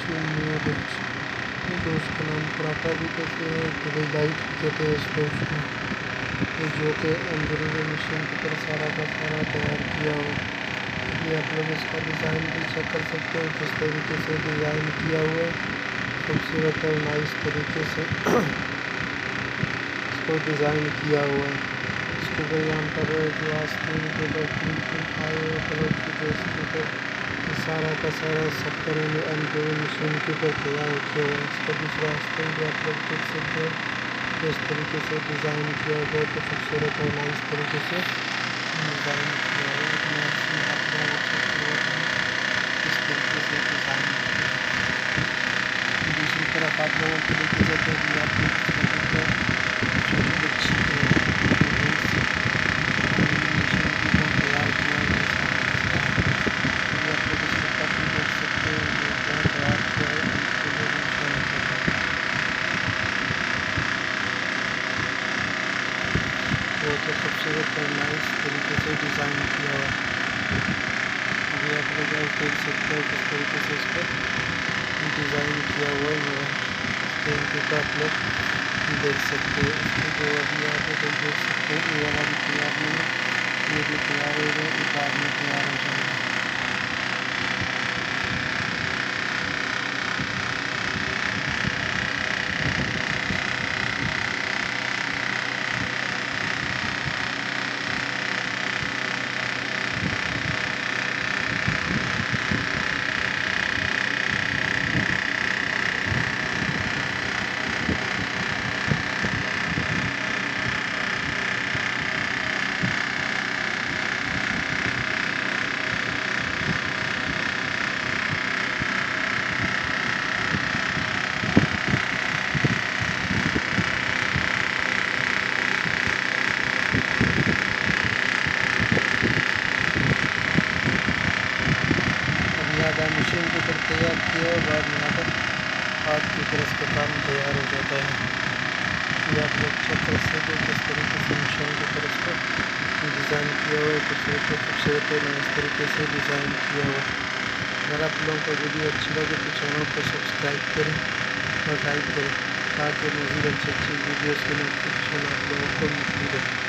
Machine नहीं है कुछ, तो उसका नाम पराठा भी कहते हैं, दुबई लाइट कहते हैं इसको उसको। ये जो कि अंदरूनी मशीन की तरह सारा का सारा तैयार किया हुआ। ये आप लोग इसका डिज़ाइन भी चेक कर सकते हैं किस तरीके से डिज़ाइन किया हुआ है, खूबसूरत और नाइस तरीके से इसको डिज़ाइन किया हुआ है। इसके ऊपर यहाँ पर जो आस्तीन के ऊपर प्रिंटिंग आए हुए कलर की ड्रेस के ऊपर सारा का सारा सत्तर में अंदरूनी मशीन के ऊपर तैयार किया हुआ है। इसका दूसरा आस्तीन भी आप लोग देख सकते हैं इस तरीके से डिज़ाइन किया हुआ, बहुत खूबसूरत और नाइस तरीके से डिज़ाइन किया है। आप लोगों को इस तरीके से डिज़ाइन किया है। दूसरी तरफ आप लोगों को लेके जाते हैं आप छोटी बच्ची एनिमेशन की जो तैयार किया है आप लोग इसके काफ़ी देख सकते हैं जो क्या तैयार किया है बहुत ही खूबसूरत और नाइस तरीके से डिज़ाइन किया हुआ है। अभी आप लोग देख सकते हैं किस तरीके से इसको डिज़ाइन किया हुआ है। पेन के ऊपर आप लोग देख सकते हैं इसको जो अभी यहाँ पे कोई देख सकते हैं ये वाला भी तैयार नहीं है, ये भी तैयार हो गया, एक बाद में तैयार हो जाएगा। आधा मशीन के ऊपर तैयार किया है, बाद में आधा हाथ की ऊपर इसका काम तैयार हो जाता है। ये आप लोग चेक कर सकते हैं किस तरीके से मशीन के ऊपर इसको डिज़ाइन किया हुआ है, खूबसूरत है इस तरीके से डिज़ाइन किया हुआ है। अगर आप लोगों को वीडियो अच्छी लगे तो चैनल को सब्सक्राइब करें और लाइक करें ताकि मज़ीद अच्छी वीडियोज़ की नोटिफिकेशन आप लोगों को मिलती रहे।